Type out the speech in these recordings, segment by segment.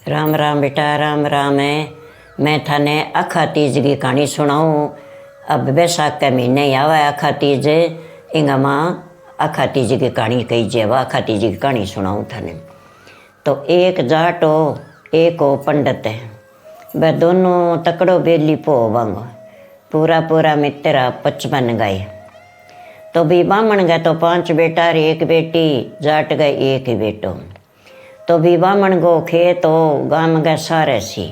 राम राम बेटा, राम राम है। मैं थाने अखा तीज की कहानी सुनाऊँ। अब बैसाख के महीने आवा अखा तीज, इंगा माँ अखा तीज की कहानी कही जेवा अखा तीज की कहानी सुनाऊँ थाने। तो एक जाट हो, एक हो पंडित है। वह दोनों तकड़ो बेली पो वांगो पूरा पूरा मित्रा 55 गए। तो भी बामण गए तो 5 बेटा और 1 बेटी, जाट गए 1 ही बेटो। तो भी बामण गो खेत हो गाम गए सारे सी,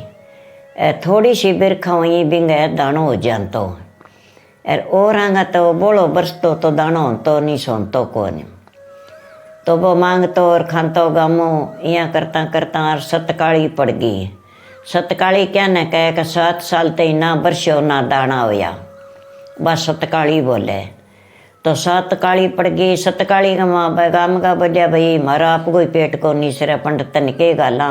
थोड़ी सी बिरखा हुई बिंगे दानो हो जानतो। और आंगा तो बोलो बरसतो तो दानो तो नहीं सोनतो कौन। तो वो मांगतो और खानतो गामो यहाँ करता करता और सतकाली पड़ गई। सतकाली क्या न कहे कि 7 साल तई ना बरसो ना दाना होया, बस सतकाली बोले। तो सतकाली पड़ गई। सतकाली का माँ गाम का बोलिया भाई मारा आप कोई पेट को नहीं सिरा पंडितन के गाला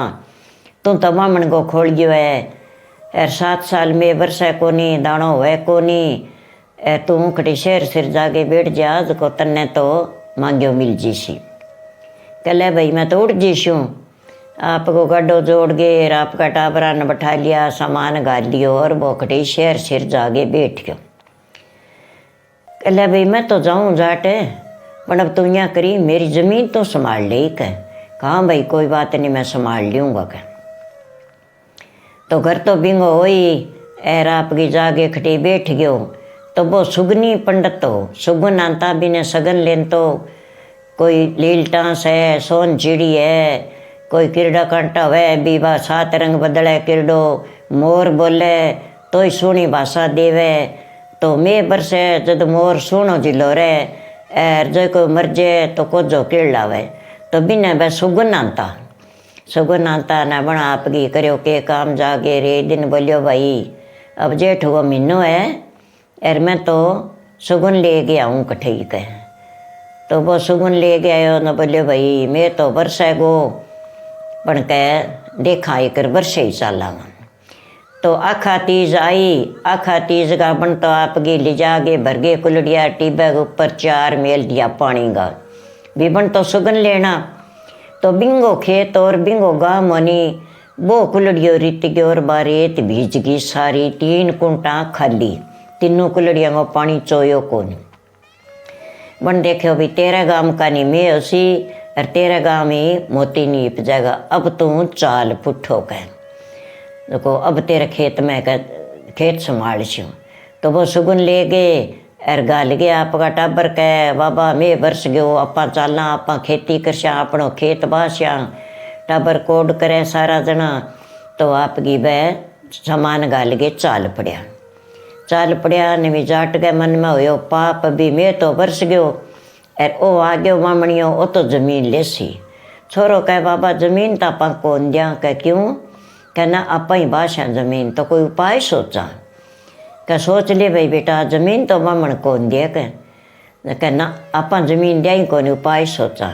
तू तो मामन को खोल गयो है। 7 साल में बरसा को नहीं दानो हुए को नहीं, तू खड़ी शेर सिर जाके बैठ जा को तन्ने तो मांग्यो मिल जीसी। कले भाई मैं तो उठ जीशूँ। आपको गड्ढो जोड़ गए, आपका टाबरा ने बैठा लिया, सामान गाल लियो और वो खड़ी शेर सिर जाके बैठ गयो। कह भाई मैं तो जाऊँ जाट, पर अब तू यहाँ करी मेरी ज़मीन तो संभाल ले। कहा भाई कोई बात नहीं मैं संभाल लूँगा। तो घर तो बिंगो होई एर आपकी जागे खटी बैठ गयो। तो वो सुगनी पंडित हो, सुगन आंता भी ने सगन लेन तो कोई लीलटांस है, सोन चिड़ी है, कोई किरड़ा कांटा हुए भी बा 7 रंग बदले किरडो, मोर बोले तो ही सुनी भाषा देवे। तो मैं बरसे जब मोर सुनो जिलो रे एर जो कोई मरजे तो को जो किड़ लावे। तो बिना वह सुगन आता ना बना आपकी करो के काम जागे रे दिन बोलियो भाई अब जेठ हुआ महीनो है एर मैं तो सुगन ले गया हूँ कठई के। तो वो सुगन ले गया न बोलियो भाई मैं तो बरसे गो पण कह देखा एक बरसे ही चालांगा। तो आखा तीज आई, आखा तीज का बन तो आपकी ले जागे भर गए कुलड़िया टिब्बे के ऊपर 4 मेल दिया पानी का भी बन तो सुगन लेना। तो बिंगो खेत और बिंगो गाँव मनी वो कुलड़ियों रीत की और बारेत भीज गई सारी, 3 कुंटा खाली, तीनों कुलड़िया को पानी चोयो कौन। बन देखो भी तेरा गाँव का नहीं मैं उसी और तेरा गाँव में मोती नहीं उपजेगा, अब तू चाल पुठो कह देखो अब तेरे खेत में खेत संभाल छूँ। तो वो सुगुन ले गए और गाल गया आपका टाबर कह बाबा मैं बरस गयो अपा चालना आपा खेती करशा अपनो खेत बास्या टाबर कोड करे सारा जना। तो आपकी वह सामान गाल के चाल पड़िया ने भी जाट के मन में होयो पाप भी मैं तो बरस गयो और ओ आ गयो मामणियो ओ तो जमीन लेसी। छोरो कह बाबा जमीन तो आपा कौन दिया कह क्यों कहना आपा ही बाशा जमीन तो कोई उपाय सोचा। क्या सोच ले भाई बेटा जमीन तो मामण कौन दिया कहना आपा जमीन दिया ही कौन उपाय सोचा।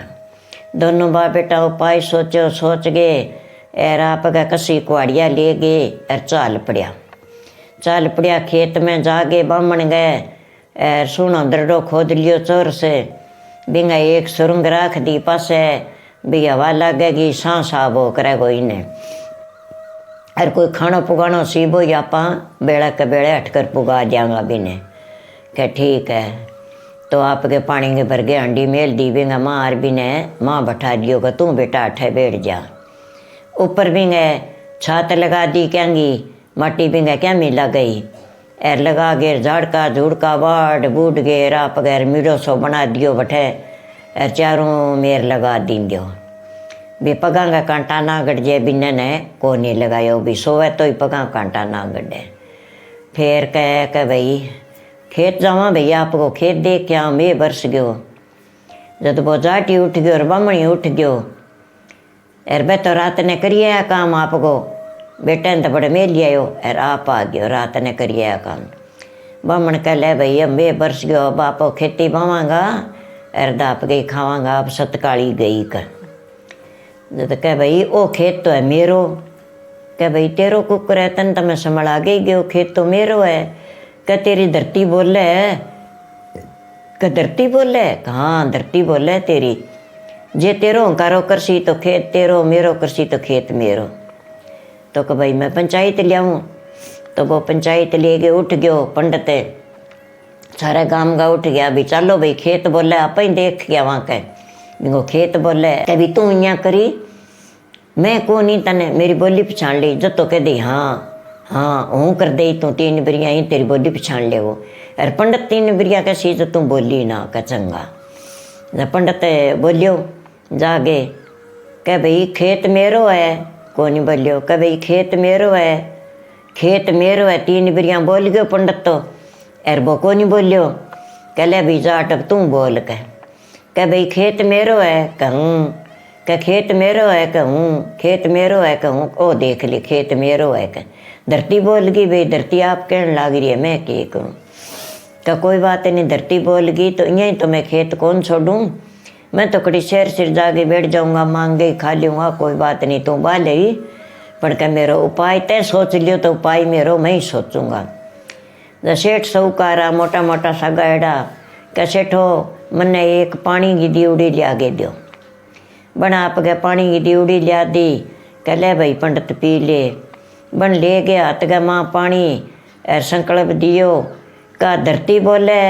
दोनों बाप बेटा उपाय सोच गए एर आप का कसी कुआड़िया ले गए और चाल पड़िया खेत में जाके बामण गए एर सुनो दरडो खोद लियो चोर से बिंगा एक सुरंग राख दी पासे भी हवा लगेगी सांस आबो करेगो इन्हें और कोई खानो पुगानो सीबो या पा बेड़ा के बेड़े हटकर पुगा जाऊंगा बिने क्या ठीक है। तो आपके पानी के भर गए हंडी मेल दी बिंगा माँ और बिने माँ बैठा दियो का तू बेटा अठे बैठ जा। ऊपर बिंगे छात लगा दी क्यांगी माटी बिंगे क्या मिला गई एर लगा गे झाड़का झुड़का बाढ़ बूढ़ गे आप गैर मीडो सो बना दियो बठे एर चारों मेर लगा दी दियो भी पगा का कांटा ना गड़ जाए बिन्ने ने को नहीं लगायो भी सोवे तो ही पगा कांटा ना गड़े। फिर कह भाई खेत जावा भैया आपको खेत देख क्या मैं बरस गयो। जब वो जाटी उठ गयो और बामणी उठ गयो एर बे तो रात ने करिए काम आपको बेटे ने तो बड़े मेल लियायो एर आप आ गयो रात ने करिए काम। बामण कह ले भैया मैं बरस गयो अब आप खेती बावांगा एर दाप गई खावांगा अब सतकाली गई कर। तो कह भाई ओ खेत तो है मेरो। कह भाई तेरो कुकर है तन तो मैं संभाला गई गयो खेत तो मेरो है। कह तेरी धरती बोले कह धरती बोले हाँ धरती बोले तेरी जे तेरो हंकारो करसी तो खेत तेरो मेरो करसी तो खेत मेरो। तो कि भाई मैं पंचायत लियाऊँ। तो वो पंचायत ले गए, उठ गयो पंडित, सारा गांव का उठ गया। भी चलो भाई खेत बोले आप ही देख गया वहाँ के। वो खेत बोले कभी तू यहाँ करी, मैं को नहीं तने मेरी बोली पछाण ली। जब तो कह दी हाँ हाँ हूँ कर दे तू 3 बिरिया ही तेरी बोली पछाण ले वो। अरे पंडित 3 बिरिया कैसी तो तू बोली ना का चंगा। जब पंडित बोलियो जागे कह भाई खेत मेरो है, को नहीं बोलियो कह भाई खेत मेरो है, खेत मेरो है। 3 बिरिया बोल गयो पंडित तो, अरे वो को नहीं बोलियो। कह ले भाई जाट अब तू बोल कह भाई खेत मेरो है कहूँ, कह खेत मेरो है कहूँ, खेत मेरो है कहूँ। ओ देख ली खेत मेरो है कह। धरती बोल गई भाई धरती आप कहने लग रही है मैं क्या करूँ। तो कोई बात नहीं, धरती बोल गई तो यहीं तो मैं खेत कौन छोड़ूँ, मैं तो कड़ी शहर सिर जाके बैठ जाऊँगा, मांगे खा लूँगा, कोई बात नहीं तू बाल ही। पर क्या मेरा उपाय तय सोच लियो तो उपाय मेरो मैं ही सोचूंगा। जब सेठ साहूकारा मोटा मोटा सा गायड़ा क्या सेठो मन्ने एक पानी की दीवड़ी लिया के दो। बना आप गया पानी की दीवड़ी लिया दी। कह ले भाई पंडित पी ले। बन ले गया तो क्या माँ पानी और संकल्प दियो। का धरती बोले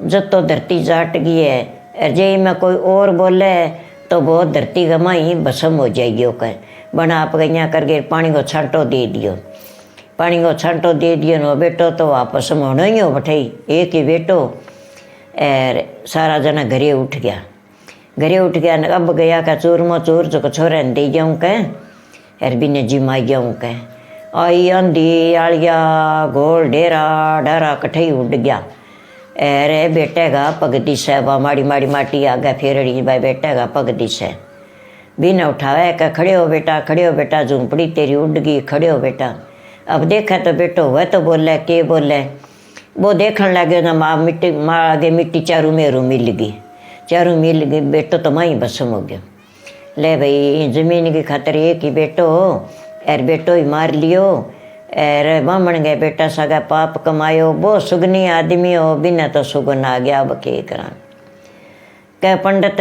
जब तो धरती जाट गई है, और जे में कोई और बोले तो बहुत धरती गमा ही भस्म हो जाएगी। कह बना आप गया करके पानी को छांटो दे दियो। पानी को छांटो दे दियो नो बेटो तो वापस होना ही हो बठाई एक ही बेटो। और सारा जना घरे उठ गया, घरे उठ गया। अब गया का चूरमो चूर जो छोरे दे जाऊँ कह, और बिने जिमाई जाऊँ कह। आई आंधी आलिया गोल डेरा डारा कठई उड़ गया। अरे बेटे का पग दिशे बा माड़ी माड़ी माटी आगे फेरड़ी भाई बेटे का पग दिशे। बिना उठावे का खड़े हो बेटा झूंपड़ी तेरी उड़ गई, खड़े हो बेटा। अब देखा तो बेटो वह तो बोले के बोले। वो देखने लगे ना माँ मिट्टी, माँ आगे मिट्टी चारों मेरू मिल गई, चारों मिल गई। बेटो तो माँ ही भस्म हो गया। ले भाई जमीन की खातर एक ही बेटो हो, और बेटो ही मार लियो। और बामण गए बेटा सगा पाप कमायो, वो सुगनी आदमी हो बिना तो सुगन आ गया। अब के करा कह पंडित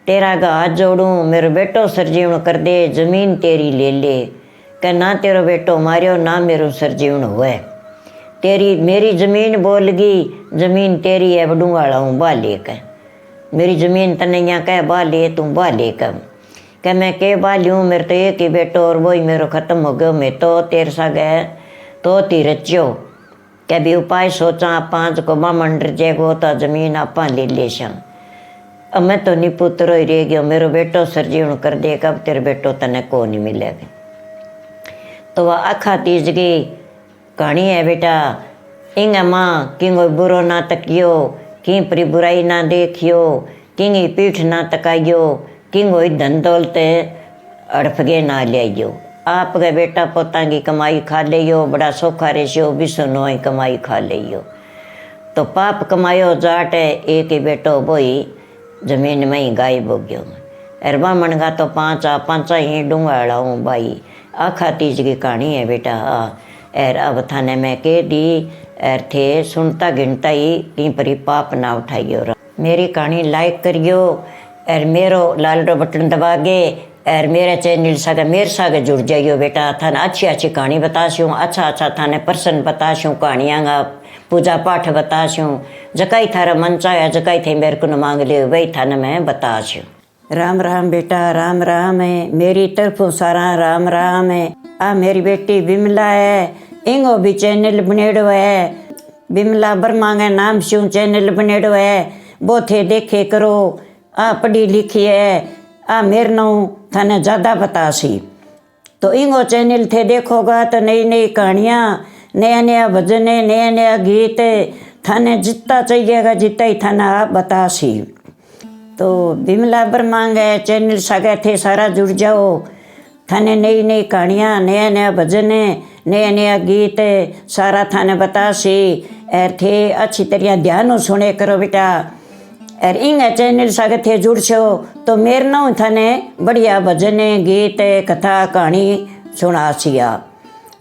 तेरा का हाथ जोड़ूं, मेरे बेटो सरजीवन कर दे, जमीन तेरी ले ले। कह ना तेरो बेटो मारियो ना मेरो सरजीवन हुए, तेरी मेरी जमीन बोल गई, जमीन तेरी है बडू वाला हूँ बा ले। कह मेरी जमीन तने यहाँ कह बा ले तू बा ले। कह मैं के बा लूँ, मेरे तो एक ही बेटो और वही मेरो ख़त्म हो गयो। मैं तो तेरे सा गए तो ती रच्यो। कह भी उपाय सोचा आप 5 को बामण रजेगो तो जमीन आप ले ले शा। अब मैं तो नहीं पुत्रो ही रह गयो, मेरो बेटो सरजीवन कर दे, कब तेरे बेटो तने को नहीं मिलेगा। तो वह आखा तीज की कहानी है बेटा। इंग माँ किंग बुरो ना तकियो, कि परी बुराई ना देखियो, किंग पीठ ना तकाइयो, किंग धन दौलत अड़फगे ना लियाइयो। आप गए बेटा पोता की कमाई खा लियो, बड़ा सौखा रेशियो बिसनो ही कमाई खा लियो। तो पाप कमायो जाट एक ही बेटो बोई जमीन में ही गायब हो गयो। अरबा मन का तो 5 ही डूंगाड़ा हूँ भाई। आखा तीज की कहानी है बेटा। और अब थाने में कह दी और थे सुनता गिनता ही कहीं परी पाप ना उठाइयो। मेरी कहानी लाइक करियो और मेरो लाल रो बटन दबागे और मेरे चैनल सागे मेरे सागे जुड़ जाइयो बेटा। थाने अच्छी अच्छी कहानी बताशूँ, अच्छा थाने प्रश्न बताशूँ, कहानियाँ का पूजा पाठ बताशूँ। जकाई थारा मन चाहे जकाई थे मेरे को न मांग ले वही थाने मैं बताशूँ। राम राम बेटा राम राम है, मेरी तरफों सारा राम राम है। आ मेरी बेटी बिमला है, इंगो भी चैनल बनेड़ो है। बिमला वर्मा के नाम से चैनल बनेड़ो है, वो थे देखे करो। आ पढ़ी लिखी है, आ मेरे नाम थाने ज़्यादा बतासी। तो इंगो चैनल थे देखोगा तो नई नई कहानियाँ, नया नया भजन, नया नया गीत थाने जितना चाहिएगा जितना ही थाना आप बतासी। तो बिमला वर्मा के चैनल सागे थे सारा जुड़ जाओ। थाने नई नई कहानियाँ, नया नया भजन, नया नया गीत सारा थाने बतासी। और थे अच्छी तरह ध्यान सुने करो बेटा। और इंग चैनल सागे थे जुड़ छो तो मेरे नाम थाने बढ़िया भजन गीत कथा कहानी सुनासिया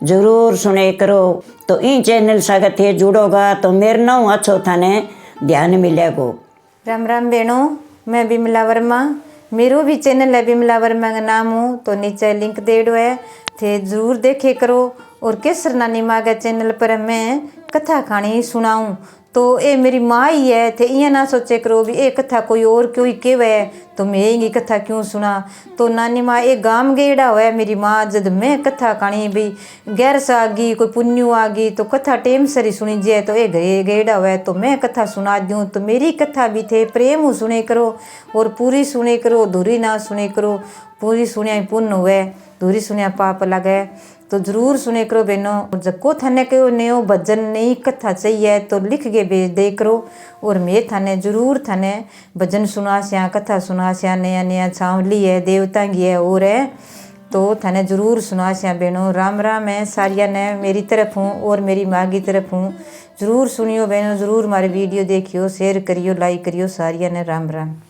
जरूर सुने करो। तो इन चैनल सागे थे जुड़ोगा तो मेरे नाम अच्छो थाने ध्यान मिलेगो। राम राम बेणो, मैं बिमला वर्मा। मेरो भी चैनल है बिमला वर्मा का नाम हूँ, तो नीचे लिंक देड़ो है। थे ज़रूर देखे करो। और केसर नानी माँ के चैनल पर मैं कथा कहानी सुनाऊं तो ये मेरी माँ ही है। थे ये ना सोचे करो भी ये कथा कोई और कोई केवे तो मैं ये कथा क्यों सुना। तो नानी माँ एक गाम गेड़ा हुआ मेरी माँ जब मैं कथा कहानी भी गैर सा आ गई कोई पुण्यू आ गई तो कथा टेम सरी सुनी जाए तो ये घरे गेड़ा हुआ तो मैं कथा सुना दूँ। तो मेरी कथा भी थे प्रेम सुने करो और पूरी सुने करो, धूरी ना सुने करो। पूरी सुनिया पुण्य हुए, धूरी सुनिया पाप लगे। तो जरूर सुने करो बहनों। जको थाने को नयो भजन नई कथा चाहिए तो लिख के भेज दे करो और मैं थाने जरूर थाने भजन सुना स्या, कथा सुना स्या। नया नया छावली है, देवता की है और है तो थाने जरूर सुना स्या बहनों। राम राम है सारिया ने मेरी तरफ हूँ और मेरी माँ की तरफ हूँ। जरूर सुनियो बहनों, जरूर हमारी वीडियो देखियो, शेयर करियो, लाइक करियो सारिया ने। राम राम।